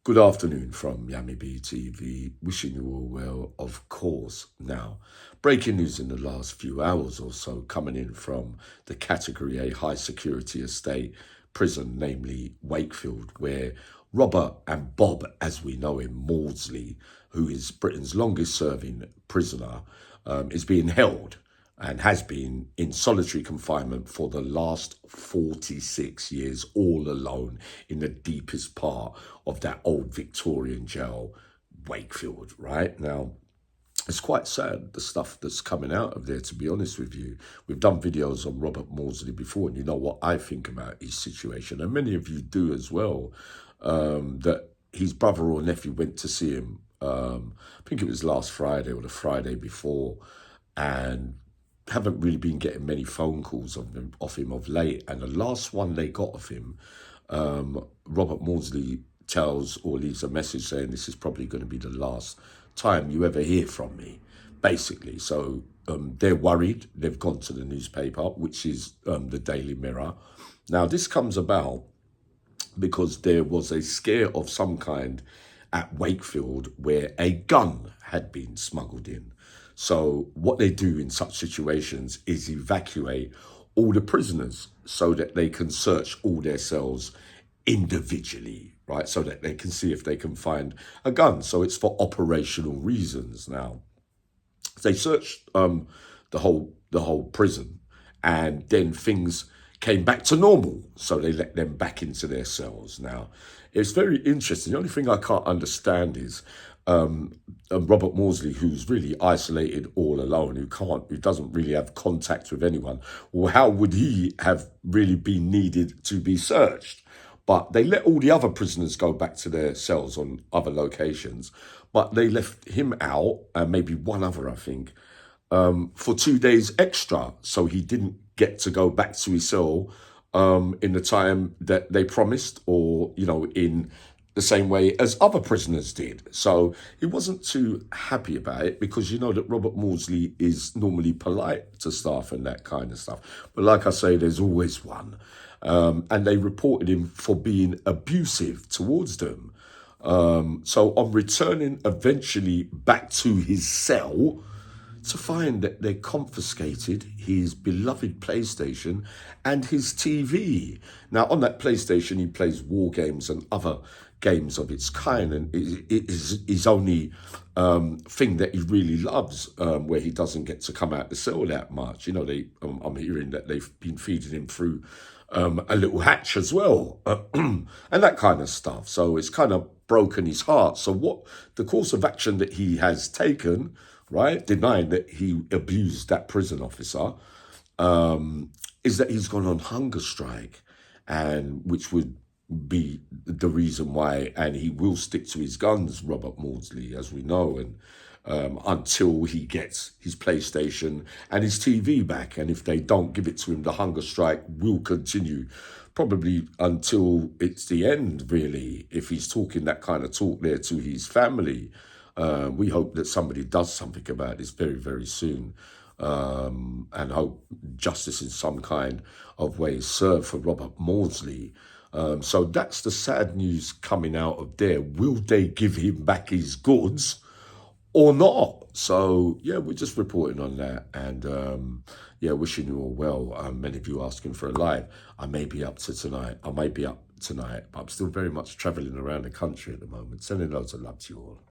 Good afternoon from Yami B TV. Wishing you all well, of course. Now, breaking news in the last few hours or so coming in from the Category A high security estate prison, namely Wakefield, where Robert and Bob, as we know him, Maudsley, who is Britain's longest serving prisoner, is being held and has been in solitary confinement for the last 46 years, all alone in the deepest part of that old Victorian jail, Wakefield, right? Now, it's quite sad, the stuff that's coming out of there, to be honest with you. We've done videos on Robert Maudsley before, and you know what I think about his situation, and many of you do as well, that his brother or nephew went to see him, I think it was last Friday or the Friday before, and haven't really been getting many phone calls off him of late. And the last one they got of him, Robert Maudsley tells or leaves a message saying this is probably going to be the last time you ever hear from me, basically. So they're worried. They've gone to the newspaper, which is the Daily Mirror. Now, this comes about because there was a scare of some kind at Wakefield where a gun had been smuggled in. So what they do in such situations is evacuate all the prisoners so that they can search all their cells individually, right? So that they can see if they can find a gun. So it's for operational reasons. Now, they searched the whole prison, and then things came back to normal. So they let them back into their cells. Now, it's very interesting. The only thing I can't understand is Robert Maudsley, who's really isolated all alone, who doesn't really have contact with anyone. Well, how would he have really been needed to be searched? But they let all the other prisoners go back to their cells on other locations, but they left him out, and maybe one other, I think, for 2 days extra, so he didn't get to go back to his cell in the time that they promised, or, in the same way as other prisoners did. So he wasn't too happy about it, because you know that Robert Maudsley is normally polite to staff and that kind of stuff. But like I say, there's always one. And they reported him for being abusive towards them. So on returning eventually back to his cell, to find that they confiscated his beloved PlayStation and his TV. Now, on that PlayStation, he plays war games and other games of its kind, and it is his only thing that he really loves, where he doesn't get to come out the cell that much. You know, I'm hearing that they've been feeding him through a little hatch as well, and that kind of stuff. So it's kind of broken his heart. So what the course of action that he has taken, right, denying that he abused that prison officer, is that he's gone on hunger strike, and which would be the reason why, and he will stick to his guns, Robert Maudsley, as we know, and until he gets his PlayStation and his TV back. And if they don't give it to him, the hunger strike will continue, probably until it's the end, really, if he's talking that kind of talk there to his family. We hope that somebody does something about this very, very soon, and hope justice in some kind of way is served for Robert Maudsley. So that's the sad news coming out of there. Will they give him back his goods or not? So, yeah, we're just reporting on that, and yeah, wishing you all well. Many of you asking for a live. I may be up tonight, but I'm still very much travelling around the country at the moment. Sending loads of love to you all.